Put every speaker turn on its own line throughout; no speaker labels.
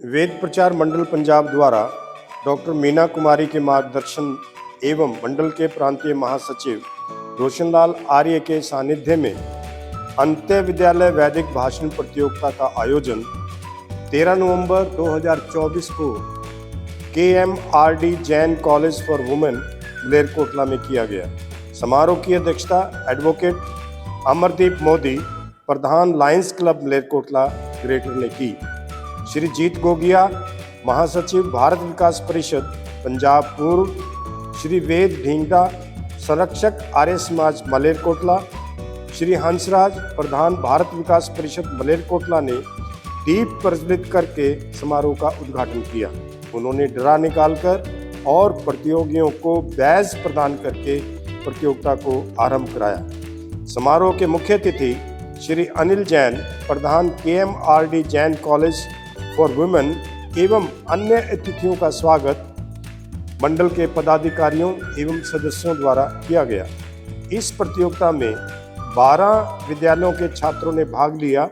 वेद प्रचार मंडल पंजाब द्वारा डॉक्टर मीना कुमारी के मार्गदर्शन एवं मंडल के प्रांतीय महासचिव रोशनलाल आर्य के सानिध्य में अंत्य विद्यालय वैदिक भाषण प्रतियोगिता का आयोजन 13 नवंबर 2024 को KMRD Jain college for women Malerkotla में किया गया। समारोह की अध्यक्षता एडवोकेट अमरदीप मोदी, प्रधान लायंस क्लब मलेरकोटला ग्रेटर ने की। श्री जीत गोगिया, महासचिव भारत विकास परिषद पंजाब पूर्व, श्री वेद ढींगड़ा, संरक्षक आर्य समाज मलेरकोटला, श्री हंसराज, प्रधान भारत विकास परिषद मलेरकोटला ने दीप प्रज्वलित करके समारोह का उद्घाटन किया। उन्होंने डरा निकालकर और प्रतियोगियों को बैज प्रदान करके प्रतियोगिता को आरंभ कराया। समारोह के मुख्य अतिथि श्री अनिल जैन, प्रधान KMRD Jain college for women एवं अन्य अतिथियों का स्वागत मंडल के पदाधिकारियों एवं सदस्यों द्वारा किया गया। इस प्रतियोगिता में 12 विद्यालयों के छात्रों ने भाग लिया।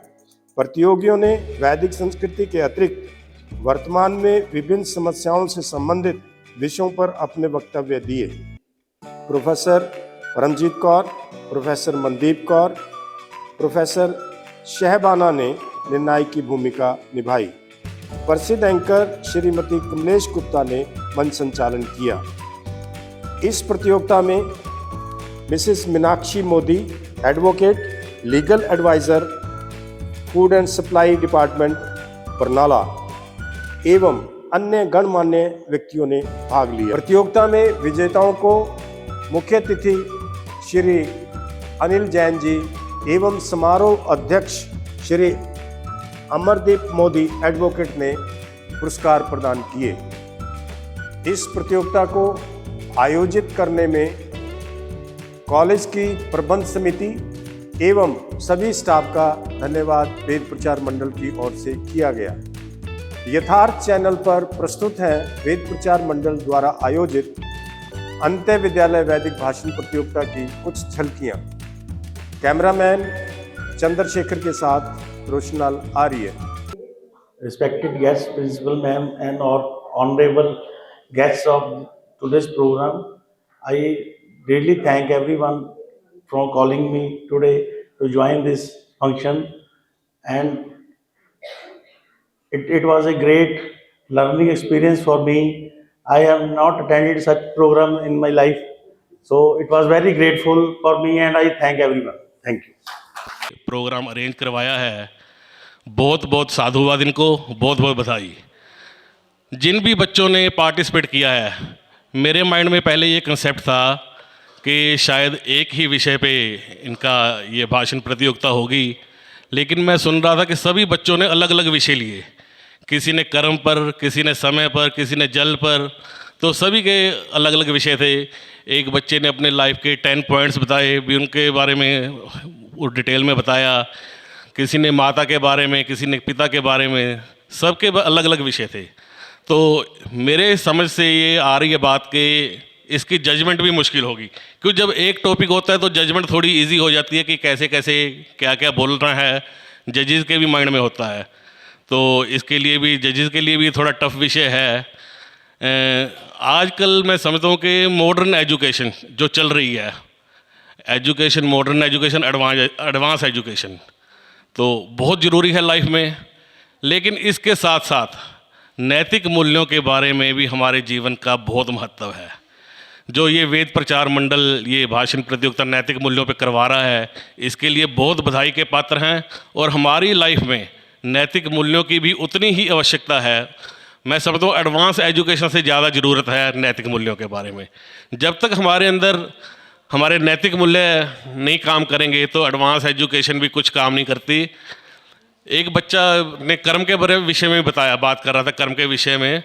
प्रतियोगियों ने वैदिक संस्कृति के अतिरिक्त वर्तमान में विभिन्न समस्याओं से संबंधित विषयों पर अपने वक्तव्य दिए। Professor Paramjeet Kaur, professor Mandeep Kaur, professor Shahbana ने निर्णायक की भूमिका निभाई। प्रसिद्ध एंकर श्रीमती कमलेश गुप्ता ने मंच संचालन किया। इस प्रतियोगिता में Mrs Meenakshi Modi, advocate, legal adviser, food and supply department Barnala एवं अन्य गणमान्य व्यक्तियों ने भाग लिया। प्रतियोगिता में विजेताओं को मुख्य अतिथि श्री अनिल जैन जी एवं समारोह अध्यक्ष श्री अमरदीप मोदी एडवोकेट ने पुरस्कार प्रदान किए। इस प्रतियोगिता को आयोजित करने में कॉलेज की प्रबंध समिति एवं सभी स्टाफ का धन्यवाद वेद प्रचार मंडल की ओर से किया गया। यथार्थ चैनल पर प्रस्तुत है वेद प्रचार मंडल द्वारा आयोजित अंत्य विद्यालय वैदिक भाषण प्रतियोगिता की कुछ झलकियां। कैमरामैन चंद्रशेखर के साथ रोशनलाल आर्य।
Respected guests, principal ma'am, and honorable guests of today's program, I really thank everyone for calling me today to join this function, and it was a great learning experience for me. I have not attended such program in my life, so it was very grateful for me, and I thank everyone. Thank you.
Programme arrange करवाया है, बहुत बहुत साधुवाद इनको, बहुत बहुत बधाई। जिन भी बच्चों ने पार्टिसिपेट किया है, मेरे माइंड में पहले ये कंसेप्ट था कि शायद एक ही विषय पे इनका ये भाषण प्रतियोगिता होगी, लेकिन मैं सुन रहा था कि सभी बच्चों ने अलग अलग विषय लिए। किसी ने कर्म पर, किसी ने समय पर, किसी ने जल पर, तो सभी के अलग अलग विषय थे। एक बच्चे ने अपने लाइफ के 10 पॉइंट्स बताए भी, उनके बारे में डिटेल में बताया। किसी ने माता के बारे में, किसी ने पिता के बारे में, सबके अलग अलग विषय थे। तो मेरे समझ से ये आ रही है बात कि इसकी जजमेंट भी मुश्किल होगी, क्योंकि जब एक टॉपिक होता है तो जजमेंट थोड़ी इजी हो जाती है कि कैसे कैसे क्या क्या बोलना है, जजेस के भी माइंड में होता है। तो इसके लिए भी, जजेस के लिए भी थोड़ा टफ विषय है। आजकल मैं समझता हूँ कि मॉडर्न एजुकेशन जो चल रही है, education, modern education, advance education, तो बहुत ज़रूरी है लाइफ में। लेकिन इसके साथ साथ नैतिक मूल्यों के बारे में भी हमारे जीवन का बहुत महत्व है। जो ये वेद प्रचार मंडल ये भाषण प्रतियोगिता नैतिक मूल्यों पे करवा रहा है, इसके लिए बहुत बधाई के पात्र हैं। और हमारी लाइफ में नैतिक मूल्यों की भी उतनी ही आवश्यकता है। मैं समझता हूँ एडवांस एजुकेशन से ज़्यादा ज़रूरत है नैतिक मूल्यों के बारे में। जब तक हमारे अंदर हमारे नैतिक मूल्य नहीं काम करेंगे तो एडवांस एजुकेशन भी कुछ काम नहीं करती। एक बच्चा ने कर्म के बारे विषय में बताया, बात कर रहा था कर्म के विषय में,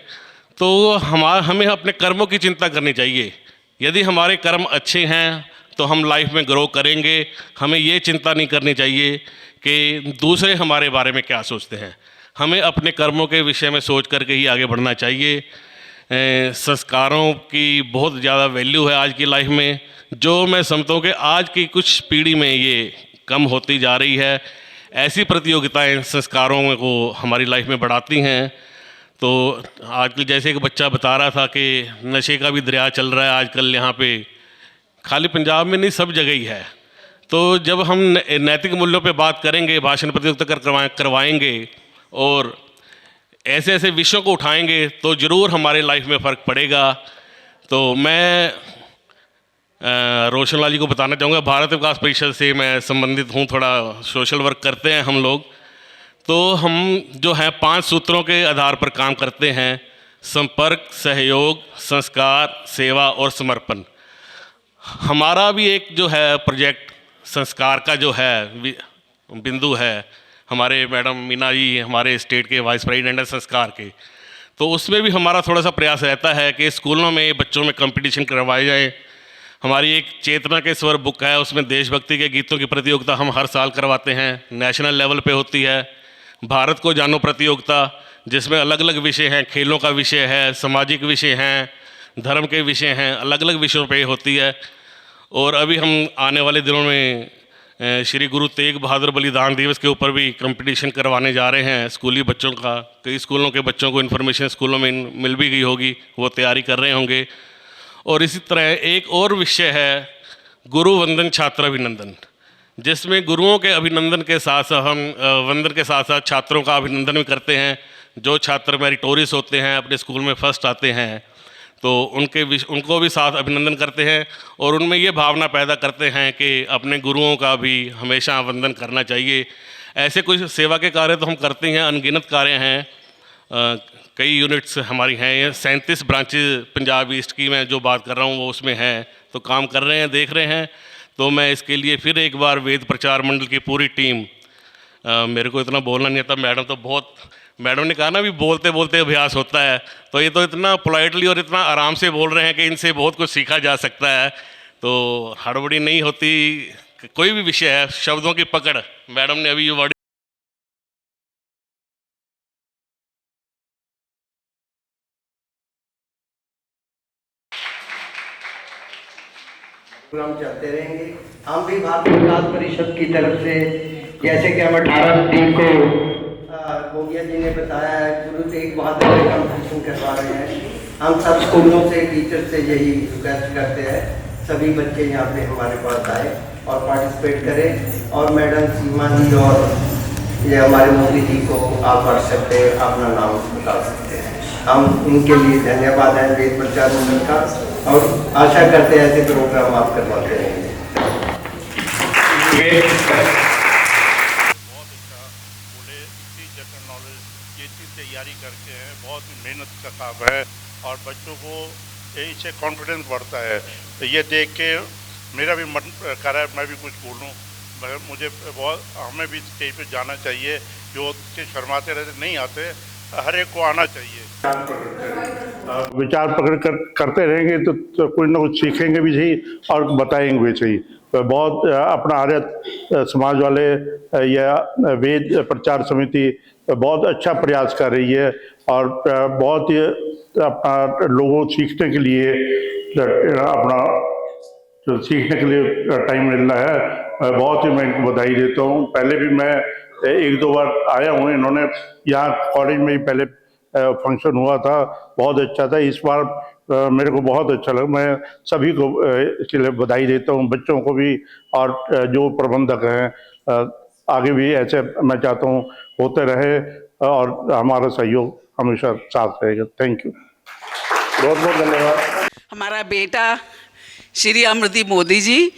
तो हमें अपने कर्मों की चिंता करनी चाहिए। यदि हमारे कर्म अच्छे हैं तो हम लाइफ में ग्रो करेंगे। हमें ये चिंता नहीं करनी चाहिए कि दूसरे हमारे बारे में क्या सोचते हैं। हमें अपने कर्मों के विषय में सोच करके ही आगे बढ़ना चाहिए। संस्कारों की बहुत ज़्यादा वैल्यू है आज की लाइफ में, जो मैं समझता हूँ कि आज की कुछ पीढ़ी में ये कम होती जा रही है। ऐसी प्रतियोगिताएं संस्कारों को हमारी लाइफ में बढ़ाती हैं। तो आजकल जैसे एक बच्चा बता रहा था कि नशे का भी दरिया चल रहा है आजकल यहाँ पे, खाली पंजाब में नहीं सब जगह ही है। तो जब हम नैतिक मूल्यों पे बात करेंगे, भाषण प्रतियोगिता करवाएंगे और ऐसे ऐसे विषयों को उठाएंगे तो ज़रूर हमारे लाइफ में फ़र्क पड़ेगा। तो मैं रोशन लाल जी को बताना चाहूँगा, भारत विकास परिषद से मैं संबंधित हूँ, थोड़ा सोशल वर्क करते हैं हम लोग। तो हम जो है 5 सूत्रों के आधार पर काम करते हैं: संपर्क, सहयोग, संस्कार, सेवा और समर्पण। हमारा भी एक जो है प्रोजेक्ट संस्कार का जो है बिंदु है, हमारे मैडम मीना जी हमारे स्टेट के वाइस प्रेसिडेंट हैं संस्कार के, तो उसमें भी हमारा थोड़ा सा प्रयास रहता है कि स्कूलों में बच्चों में कंपटीशन करवाए जाए। हमारी एक चेतना के स्वर बुक है, उसमें देशभक्ति के गीतों की प्रतियोगिता हम हर साल करवाते हैं, नेशनल लेवल पे होती है। भारत को जानो प्रतियोगिता, जिसमें अलग अलग विषय हैं, खेलों का विषय है, सामाजिक विषय हैं, धर्म के विषय हैं, अलग अलग विषयों पे होती है। और अभी हम आने वाले दिनों में श्री गुरु तेग बहादुर बलिदान दिवस के ऊपर भी कंपटीशन करवाने जा रहे हैं स्कूली बच्चों का। कई स्कूलों के बच्चों को इन्फॉर्मेशन स्कूलों में मिल भी गई होगी, वो तैयारी कर रहे होंगे। और इसी तरह एक और विषय है गुरु वंदन छात्र अभिनंदन, जिसमें गुरुओं के अभिनंदन के साथ साथ हम वंदन के साथ साथ छात्रों का अभिनंदन भी करते हैं। जो छात्र मेरिटोरियस होते हैं, अपने स्कूल में फर्स्ट आते हैं, तो उनको भी साथ अभिनंदन करते हैं और उनमें ये भावना पैदा करते हैं कि अपने गुरुओं का भी हमेशा वंदन करना चाहिए। ऐसे कुछ सेवा के कार्य तो हम करते हैं, अनगिनत कार्य हैं। कई यूनिट्स हमारी हैं, 37 ब्रांचेज पंजाब ईस्ट की मैं जो बात कर रहा हूँ वो उसमें हैं, तो काम कर रहे हैं, देख रहे हैं। तो मैं इसके लिए फिर एक बार वेद प्रचार मंडल की पूरी टीम, मेरे को इतना बोलना नहीं आता, मैडम ने कहा ना भी बोलते बोलते अभ्यास होता है, तो ये तो इतना पोलाइटली और इतना आराम से बोल रहे हैं कि इनसे बहुत कुछ सीखा जा सकता है। तो हड़बड़ी नहीं होती, कोई भी विषय है, शब्दों की पकड़, मैडम ने अभी ये वर्ड
प्रोग्राम चलते रहेंगे। हम भी भारतीय विकास परिषद की तरफ से, जैसे कि हम 18 तारीख को गोगिया जी ने बताया है, गुरु तेग बहादुर का कंपटीशन करवा रहे हैं। हम सब स्कूलों से, टीचर से यही रिक्वेस्ट करते हैं, सभी बच्चे यहाँ पे हमारे पास आए और पार्टिसिपेट करें। और मैडम सीमा जी और ये हमारे मोदी जी को आप व्हाट्सएप पे अपना नाम बता सकते हैं। हम इनके लिए धन्यवाद है वेद प्रचार मंडल का, और आशा करते हैं ऐसे प्रोग्राम आप करवाते रहेंगे।
जनरल नॉलेज ये चीज़ तैयारी करके हैं, बहुत ही मेहनत का काम है और बच्चों को इससे कॉन्फिडेंस बढ़ता है। तो ये देख के मेरा भी मन कर रहा है मैं भी कुछ बोलूं, मगर मुझे बहुत, हमें भी स्टेज पे जाना चाहिए। जो के शर्माते रहते नहीं आते, हर एक को आना चाहिए।
विचार प्रकट करते रहेंगे तो कुछ ना कुछ सीखेंगे भी सही और बताएंगे भी सही। तो बहुत अपना आर्य समाज वाले या वेद प्रचार समिति बहुत अच्छा प्रयास कर रही है और बहुत ही अपना लोगों सीखने के लिए अपना सीखने के लिए टाइम मिल रहा है। बहुत ही मैं इनको बधाई देता हूँ। पहले भी मैं 1-2 बार आया हूँ, इन्होंने यहाँ कॉलेज में ही पहले फंक्शन हुआ था, बहुत अच्छा था। इस बार मेरे को बहुत अच्छा लगा। मैं सभी को इसके लिए बधाई देता हूँ, बच्चों को भी और जो प्रबंधक हैं। आगे भी ऐसे मैं चाहता हूँ होते रहे और हमारा सहयोग हमेशा साथ रहेगा। थैंक यू,
बहुत बहुत धन्यवाद।
हमारा बेटा श्री अमृति मोदी जी,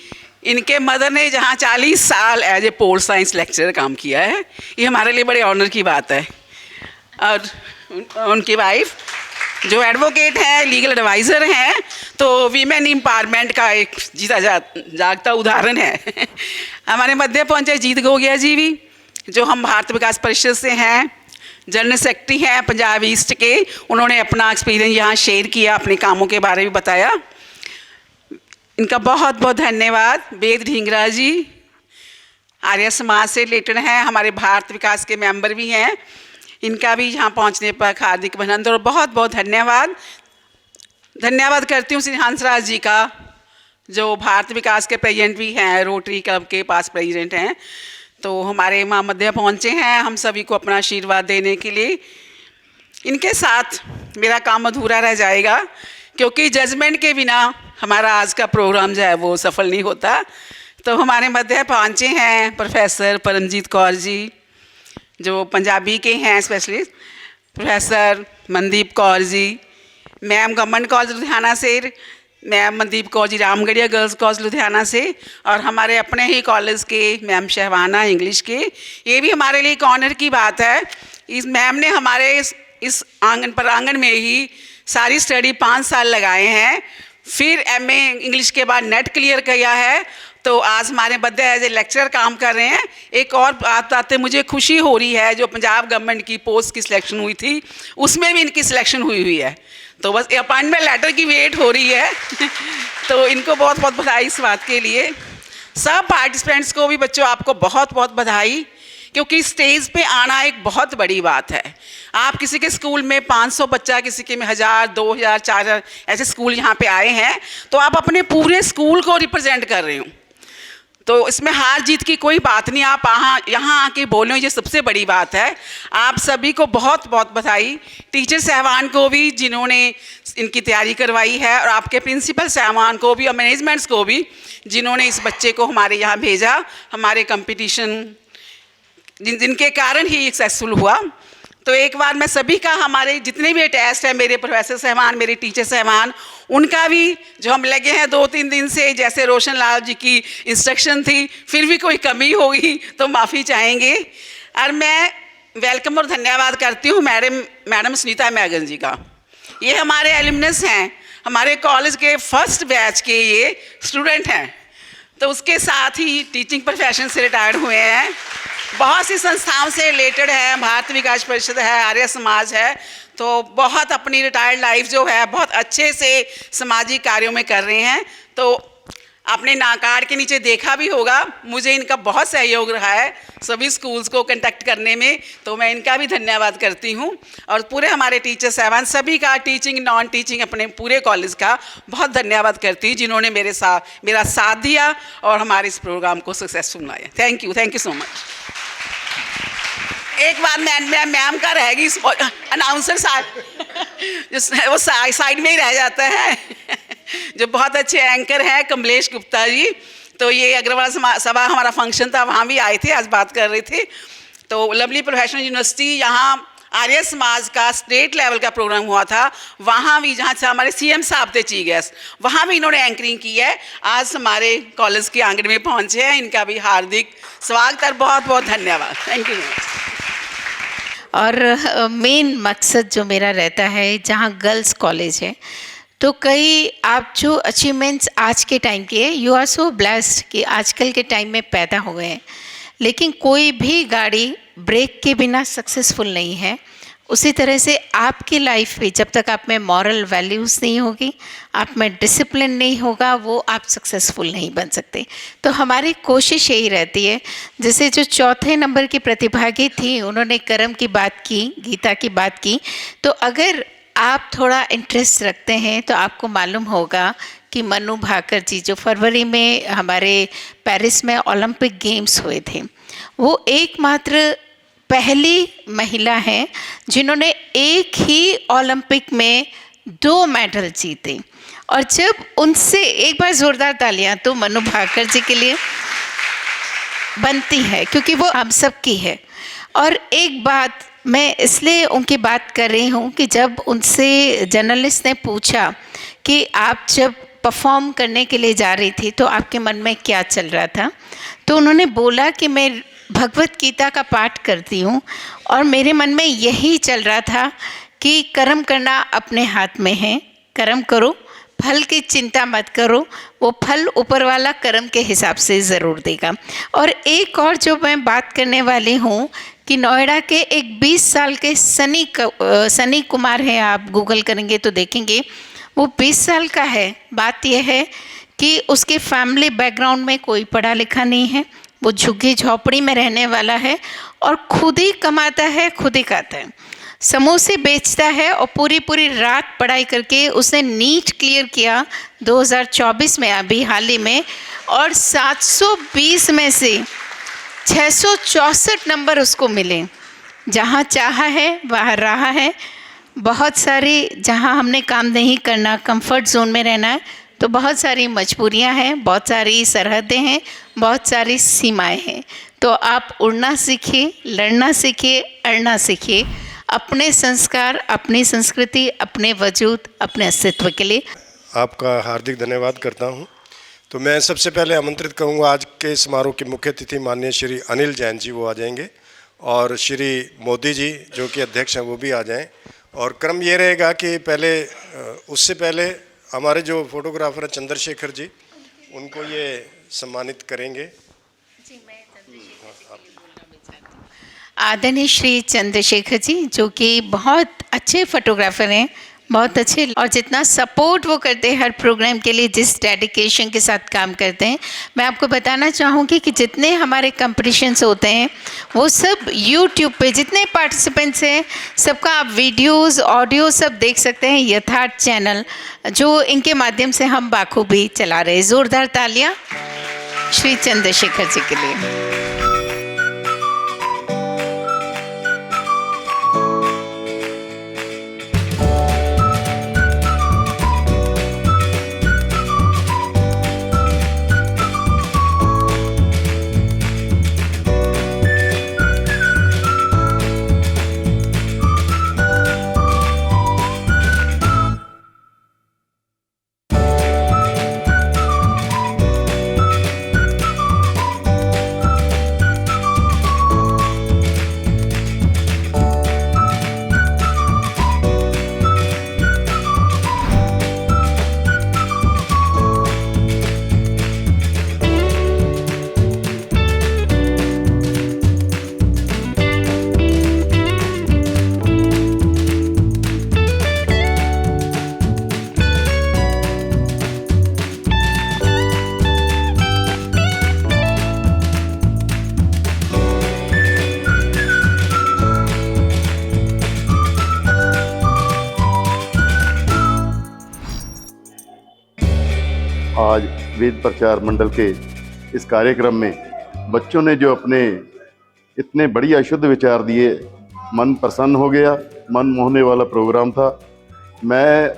इनके मदर ने जहाँ 40 साल as a pol science lecturer काम किया है, ये हमारे लिए बड़े ऑनर की बात है। और उनकी वाइफ जो एडवोकेट हैं, लीगल एडवाइज़र हैं, तो वीमेन एम्पावरमेंट का एक जीता जागता उदाहरण है। हमारे मध्य पहुँचे जीत गोगिया जी भी, जो हम भारत विकास परिषद से हैं, जनरल सेक्रेटरी हैं पंजाब ईस्ट के। उन्होंने अपना एक्सपीरियंस यहाँ शेयर किया, अपने कामों के बारे में बताया। इनका बहुत बहुत धन्यवाद। वेद ढींगरा जी आर्य समाज से रिलेटेड हैं, हमारे भारत विकास के मेंबर भी हैं। इनका भी यहाँ पहुँचने पर हार्दिक अभिनंदन और बहुत बहुत धन्यवाद करती हूँ श्री हंसराज जी का, जो भारत विकास के प्रेसिडेंट भी हैं, रोटरी क्लब के पास प्रेसिडेंट हैं। तो हमारे माँ मध्य पहुँचे हैं हम सभी को अपना आशीर्वाद देने के लिए। इनके साथ मेरा काम अधूरा रह जाएगा, क्योंकि जजमेंट के बिना हमारा आज का प्रोग्राम जो है वो सफल नहीं होता। तो हमारे मध्य पहुँचे हैं प्रोफेसर परमजीत कौर जी, जो पंजाबी के हैं specialist, professor Mandeep Kaur ji, ma'am government college Ludhiana से, ma'am Mandeep Kaur ji Ramgarhia girls college Ludhiana से, और हमारे अपने ही कॉलेज के मैम शहवाना इंग्लिश के। ये भी हमारे लिए एक ऑनर की बात है। इस मैम ने हमारे इस प्रांगण में ही सारी स्टडी 5 साल लगाए हैं, फिर एमए इंग्लिश के बाद नेट क्लियर किया है। तो आज हमारे बद्दे एज ए लेक्चरर काम कर रहे हैं। एक और बात आते मुझे खुशी हो रही है, जो पंजाब गवर्नमेंट की पोस्ट की सिलेक्शन हुई थी उसमें भी इनकी सिलेक्शन हुई है। तो बस अपॉइंटमेंट लेटर की वेट हो रही है तो इनको बहुत बहुत बधाई इस बात के लिए। सब पार्टिसिपेंट्स को भी बच्चों आपको बहुत बहुत बधाई, क्योंकि स्टेज पे आना एक बहुत बड़ी बात है। आप किसी के स्कूल में 500 बच्चा, किसी के में 1000, 2000, 4000 ऐसे स्कूल यहाँ पे आए हैं, तो आप अपने पूरे स्कूल को रिप्रेजेंट कर रहे हो। तो इसमें हार जीत की कोई बात नहीं, आप यहाँ आके बोलो, ये सबसे बड़ी बात है। आप सभी को बहुत बहुत बधाई, टीचर साहबान को भी जिन्होंने इनकी तैयारी करवाई है, और आपके प्रिंसिपल साहबान को भी और मैनेजमेंट्स को भी जिन्होंने इस बच्चे को हमारे यहाँ भेजा। हमारे कंपटीशन जिनके कारण ही सक्सेसफुल हुआ। तो एक बार मैं सभी का, हमारे जितने भी टेस्ट हैं, मेरे प्रोफेसर साहबान, मेरे टीचर साहबान, उनका भी जो हम लगे हैं 2-3 दिन से, जैसे रोशन लाल जी की इंस्ट्रक्शन थी, फिर भी कोई कमी होगी तो माफ़ी चाहेंगे। और मैं वेलकम और धन्यवाद करती हूँ मैडम सुनीता मैगन जी का। ये हमारे एलुमनस हैं, हमारे कॉलेज के फर्स्ट बैच के ये स्टूडेंट हैं, तो उसके साथ ही टीचिंग प्रोफेशन से रिटायर्ड हुए हैं। बहुत सी संस्थाओं से रिलेटेड है, भारत विकास परिषद है, आर्य समाज है, तो बहुत अपनी रिटायर्ड लाइफ जो है बहुत अच्छे से सामाजिक कार्यों में कर रहे हैं। तो आपने नाकार्ड के नीचे देखा भी होगा, मुझे इनका बहुत सहयोग रहा है सभी स्कूल्स को कंटेक्ट करने में, तो मैं इनका भी धन्यवाद करती हूँ। और पूरे हमारे टीचर साहबान सभी का, टीचिंग नॉन टीचिंग, अपने पूरे कॉलेज का बहुत धन्यवाद करती हूँ, जिन्होंने मेरा साथ दिया और हमारे इस प्रोग्राम को सक्सेसफुल बनाया। Thank you so much. एक बात मैम का रहेगी, अनाउंसर वो साइड में ही रह जाता है जो बहुत अच्छे एंकर हैं कमलेश गुप्ता जी। तो ये अग्रवाल सभा हमारा फंक्शन था, वहाँ भी आए थे, आज बात कर रहे थे। तो लवली प्रोफेशनल यूनिवर्सिटी, यहाँ आर्य समाज का स्टेट लेवल का प्रोग्राम हुआ था, वहाँ भी जहाँ से हमारे सीएम साहब थे चीफ गेस्ट, वहाँ भी इन्होंने एंकरिंग की है। आज हमारे कॉलेज के आंगन में पहुँचे हैं, इनका भी हार्दिक स्वागत और बहुत बहुत धन्यवाद। Thank you.
और मेन मकसद जो मेरा रहता है, जहाँ गर्ल्स कॉलेज है, तो कई आप जो अचीवमेंट्स आज के टाइम के, यू आर सो ब्लेस्ड कि आजकल के टाइम में पैदा हो गए हैं, लेकिन कोई भी गाड़ी ब्रेक के बिना सक्सेसफुल नहीं है। उसी तरह से आपकी लाइफ भी जब तक आप में मॉरल वैल्यूज़ नहीं होगी, आप में डिसिप्लिन नहीं होगा, वो आप सक्सेसफुल नहीं बन सकते। तो हमारी कोशिश यही रहती है, जैसे जो 4थे नंबर की प्रतिभागी थी, उन्होंने कर्म की बात की, गीता की बात की, तो अगर आप थोड़ा इंटरेस्ट रखते हैं तो आपको मालूम होगा कि मनु भाकर जी, जो फरवरी में हमारे पेरिस में ओलंपिक गेम्स हुए थे, वो एकमात्र पहली महिला हैं जिन्होंने एक ही ओलंपिक में 2 मेडल जीते। और जब उनसे, एक बार ज़ोरदार तालियां तो मनु भाकर जी के लिए बनती है, क्योंकि वो हम सब की है। और एक बात मैं इसलिए उनकी बात कर रही हूँ कि जब उनसे जर्नलिस्ट ने पूछा कि आप जब परफॉर्म करने के लिए जा रही थी तो आपके मन में क्या चल रहा था, तो उन्होंने बोला कि मैं भगवत गीता का पाठ करती हूँ और मेरे मन में यही चल रहा था कि कर्म करना अपने हाथ में है, कर्म करो, फल की चिंता मत करो, वो फल ऊपर वाला कर्म के हिसाब से ज़रूर देगा। और एक और जो मैं बात करने वाली हूँ कि नोएडा के एक 20 साल के सनी कुमार हैं, आप गूगल करेंगे तो देखेंगे, वो 20 साल का है। बात यह है कि उसके फैमिली बैकग्राउंड में कोई पढ़ा लिखा नहीं है, वो झुग्गी झोपड़ी में रहने वाला है और खुद ही कमाता है, खुद ही खाता है, समोसे बेचता है और पूरी रात पढ़ाई करके उसने नीट क्लियर किया 2024 में, अभी हाल ही में, और 720 में से 664 नंबर उसको मिले। जहाँ चाहा है वहाँ रहा है, बहुत सारी, जहाँ हमने काम नहीं करना, कंफर्ट जोन में रहना है, तो बहुत सारी मजबूरियां हैं, बहुत सारी सरहदें हैं, बहुत सारी सीमाएं हैं। तो आप उड़ना सीखिए, लड़ना सीखिए, अड़ना सीखिए, अपने संस्कार, अपनी संस्कृति, अपने वजूद, अपने अस्तित्व के लिए।
आपका हार्दिक धन्यवाद करता हूं। तो मैं सबसे पहले आमंत्रित करूंगा आज के समारोह के मुख्य अतिथि माननीय श्री अनिल जैन जी, वो आ जाएंगे, और श्री मोदी जी जो कि अध्यक्ष हैं वो भी आ जाएं। और क्रम ये रहेगा कि पहले उससे पहले हमारे जो फोटोग्राफर हैं चंद्रशेखर जी, उनको ये सम्मानित करेंगे।
आदरणीय श्री चंद्रशेखर जी, जो कि बहुत अच्छे फोटोग्राफर हैं, बहुत अच्छे, और जितना सपोर्ट वो करते हैं हर प्रोग्राम के लिए, जिस डेडिकेशन के साथ काम करते हैं, मैं आपको बताना चाहूँगी कि जितने हमारे कंपटीशंस होते हैं वो सब यूट्यूब पे, जितने पार्टिसिपेंट्स हैं सबका आप वीडियोस, ऑडियो सब देख सकते हैं यथार्थ चैनल, जो इनके माध्यम से हम बाखूबी चला रहे हैं। ज़ोरदार तालियां श्री चंद्रशेखर जी के लिए।
आज वेद प्रचार मंडल के इस कार्यक्रम में बच्चों ने जो अपने इतने बढ़िया शुद्ध विचार दिए, मन प्रसन्न हो गया, मन मोहने वाला प्रोग्राम था। मैं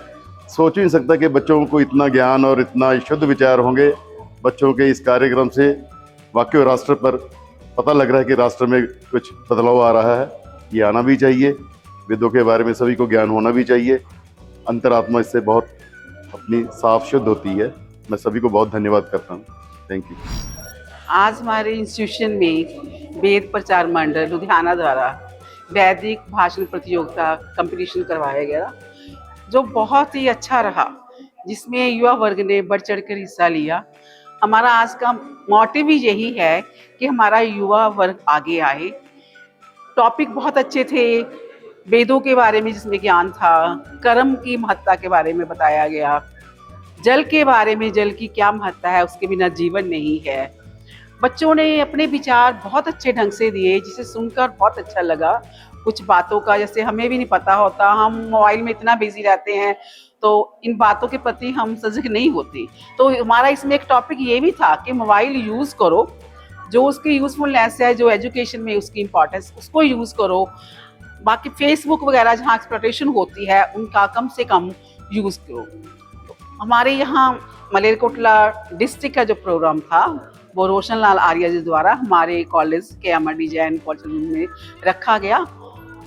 सोच ही नहीं सकता कि बच्चों को इतना ज्ञान और इतना शुद्ध विचार होंगे। बच्चों के इस कार्यक्रम से वाकई राष्ट्र पर पता लग रहा है कि राष्ट्र में कुछ बदलाव आ रहा है। ये आना भी चाहिए, वेदों के बारे में सभी को ज्ञान होना भी चाहिए। अंतरात्मा इससे बहुत अपनी साफ शुद्ध होती है। मैं सभी को बहुत धन्यवाद करता हूँ। Thank you.
आज हमारे इंस्टीट्यूशन में वेद प्रचार मंडल लुधियाना द्वारा वैदिक भाषण प्रतियोगिता कंपटीशन करवाया गया, जो बहुत ही अच्छा रहा, जिसमें युवा वर्ग ने बढ़ चढ़ कर हिस्सा लिया। हमारा आज का मोटिव ही यही है कि हमारा युवा वर्ग आगे आए। टॉपिक बहुत अच्छे थे, वेदों के बारे में जिसमें ज्ञान था, कर्म की महत्ता के बारे में बताया गया, जल के बारे में, जल की क्या महत्ता है, उसके बिना जीवन नहीं है। बच्चों ने अपने विचार बहुत अच्छे ढंग से दिए, जिसे सुनकर बहुत अच्छा लगा। कुछ बातों का जैसे हमें भी नहीं पता होता, हम मोबाइल में इतना बिजी रहते हैं तो इन बातों के प्रति हम सजग नहीं होते। तो हमारा इसमें एक टॉपिक ये भी था कि मोबाइल यूज़ करो, जो उसकी यूज़फुलनेस है, जो एजुकेशन में उसकी इम्पोर्टेंस, उसको यूज़ करो। बाकी फेसबुक वगैरह जहाँ एक्सप्लॉयटेशन होती है उनका कम से कम यूज़ करो। हमारे यहाँ मलेरकोटला डिस्ट्रिक्ट का जो प्रोग्राम था वो रोशन लाल आर्य जी द्वारा हमारे कॉलेज के KMRD जैन कॉलेज में रखा गया।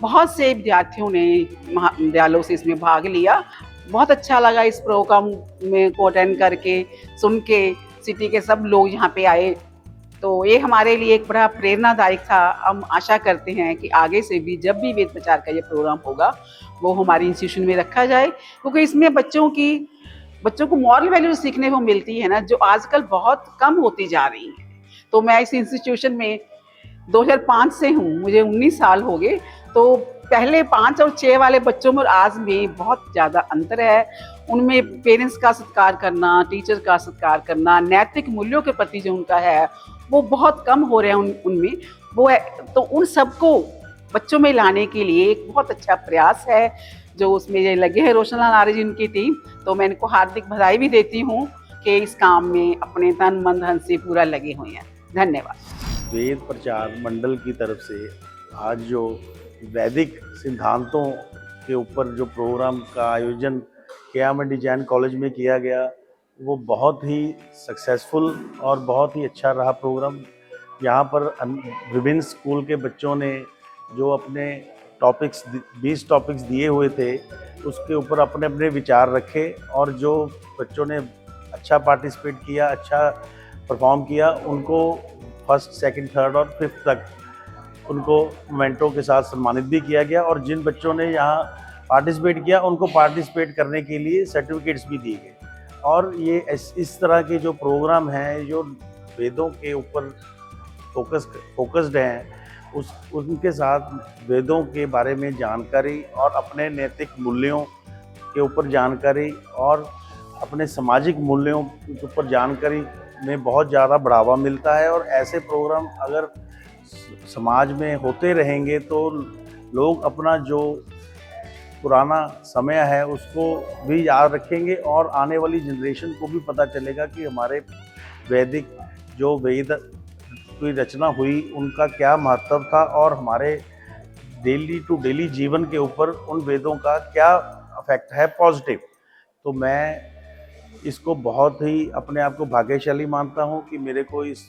बहुत से विद्यार्थियों ने महाविद्यालयों से इसमें भाग लिया। बहुत अच्छा लगा इस प्रोग्राम में को अटेंड करके, सुन के। सिटी के सब लोग यहाँ पे आए, तो ये हमारे लिए एक बड़ा प्रेरणादायक था। हम आशा करते हैं कि आगे से भी जब भी वेद प्रचार का ये प्रोग्राम होगा वो हमारे इंस्टीट्यूशन में रखा जाए, क्योंकि इसमें बच्चों को मॉरल वैल्यूज सीखने को मिलती है ना, जो आजकल बहुत कम होती जा रही है। तो मैं इस इंस्टीट्यूशन में 2005 से हूँ, मुझे 19 साल हो गए। तो पहले 5 और 6 वाले बच्चों में आज में बहुत ज़्यादा अंतर है। उनमें पेरेंट्स का सत्कार करना, टीचर का सत्कार करना, नैतिक मूल्यों के प्रति जो उनका है वो बहुत कम हो रहे हैं उनमें वो है। तो उन सबको बच्चों में लाने के लिए एक बहुत अच्छा प्रयास है जो उसमें ये लगे हैं रोशन लाल आर्य जी, उनकी टीम। तो मैं इनको हार्दिक बधाई भी देती हूँ कि इस काम में अपने तन मन धन से पूरा लगे हुए हैं। धन्यवाद।
वेद प्रचार मंडल की तरफ से आज जो वैदिक सिद्धांतों के ऊपर जो प्रोग्राम का आयोजन KIMA डिजाइन कॉलेज में किया गया वो बहुत ही सक्सेसफुल और बहुत ही अच्छा रहा प्रोग्राम। यहाँ पर विभिन्न स्कूल के बच्चों ने जो अपने 20 टॉपिक्स दिए हुए थे उसके ऊपर अपने अपने विचार रखे और जो बच्चों ने अच्छा पार्टिसिपेट किया, अच्छा परफॉर्म किया, उनको फर्स्ट, सेकंड, थर्ड और फिफ्थ तक उनको मोमेंटों के साथ सम्मानित भी किया गया। और जिन बच्चों ने यहाँ पार्टिसिपेट किया उनको पार्टिसिपेट करने के लिए सर्टिफिकेट्स भी दिए गए। और ये इस तरह के जो प्रोग्राम हैं जो वेदों के ऊपर फोकस्ड हैं, उनके साथ वेदों के बारे में जानकारी और अपने नैतिक मूल्यों के ऊपर जानकारी और अपने सामाजिक मूल्यों के ऊपर जानकारी में बहुत ज़्यादा बढ़ावा मिलता है। और ऐसे प्रोग्राम अगर समाज में होते रहेंगे तो लोग अपना जो पुराना समय है उसको भी याद रखेंगे और आने वाली जनरेशन को भी पता चलेगा कि हमारे वैदिक जो वेद की रचना हुई उनका क्या महत्व था और हमारे डेली टू डेली जीवन के ऊपर उन वेदों का क्या इफेक्ट है पॉजिटिव। तो मैं इसको बहुत ही अपने आप को भाग्यशाली मानता हूँ कि मेरे को इस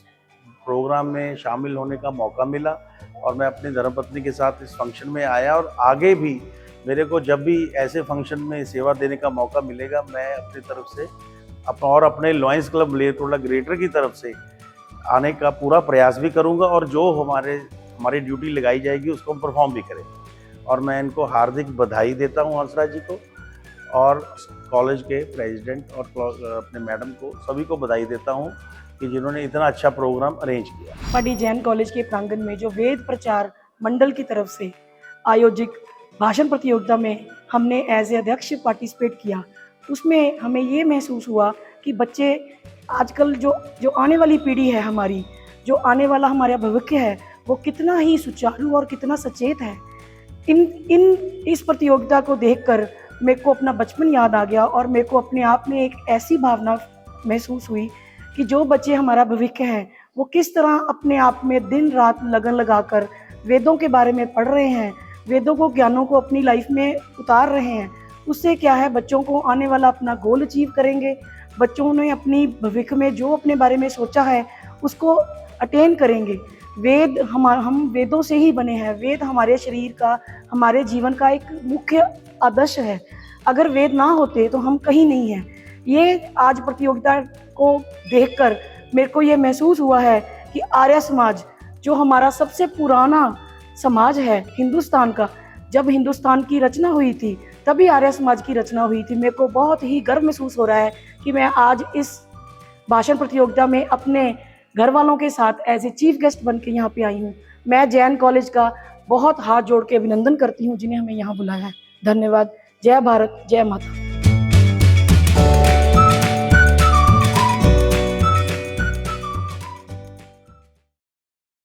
प्रोग्राम में शामिल होने का मौका मिला और मैं अपनी धर्मपत्नी के साथ इस फंक्शन में आया। और आगे भी मेरे को जब भी ऐसे फंक्शन में सेवा देने का मौका मिलेगा मैं अपनी तरफ से और अपने लॉयंस क्लब मलेरकोटला ग्रेटर की तरफ से आने का पूरा प्रयास भी करूंगा और जो हमारी ड्यूटी लगाई जाएगी उसको हम परफॉर्म भी करेंगे। और मैं इनको हार्दिक बधाई देता हूं हंसराज जी को और कॉलेज के प्रेसिडेंट और अपने मैडम को, सभी को बधाई देता हूं कि जिन्होंने इतना अच्छा प्रोग्राम अरेंज किया।
पाडी जैन कॉलेज के प्रांगण में जो वेद प्रचार मंडल की तरफ से आयोजित भाषण प्रतियोगिता में हमने एज ए अध्यक्ष पार्टिसिपेट किया, उसमें हमें ये महसूस हुआ कि बच्चे आजकल जो आने वाली पीढ़ी है हमारी, जो आने वाला हमारा भविष्य है, वो कितना ही सुचारू और कितना सचेत है। इस प्रतियोगिता को देखकर मेरे को अपना बचपन याद आ गया और मेरे को अपने आप में एक ऐसी भावना महसूस हुई कि जो बच्चे हमारा भविष्य है वो किस तरह अपने आप में दिन रात लगन लगाकर वेदों के बारे में पढ़ रहे हैं, वेदों को ज्ञानों को अपनी लाइफ में उतार रहे हैं। उससे क्या है, बच्चों को आने वाला अपना गोल अचीव करेंगे, बच्चों ने अपनी भविष्य में जो अपने बारे में सोचा है उसको अटेन करेंगे। वेद हम वेदों से ही बने हैं। वेद हमारे शरीर का, हमारे जीवन का एक मुख्य आदर्श है। अगर वेद ना होते तो हम कहीं नहीं हैं। ये आज प्रतियोगिता को देखकर मेरे को ये महसूस हुआ है कि आर्य समाज जो हमारा सबसे पुराना समाज है हिंदुस्तान का, जब हिंदुस्तान की रचना हुई थी तभी आर्य समाज की रचना हुई थी। मेरे को बहुत ही गर्व महसूस हो रहा है कि मैं आज इस भाषण प्रतियोगिता में अपने घर वालों के साथ एज ए चीफ गेस्ट बन के यहाँ पे आई हूँ। मैं जैन कॉलेज का बहुत हाथ जोड़ के अभिनंदन करती हूँ जिन्हें हमें यहाँ बुलाया है। धन्यवाद। जय भारत, जय माता।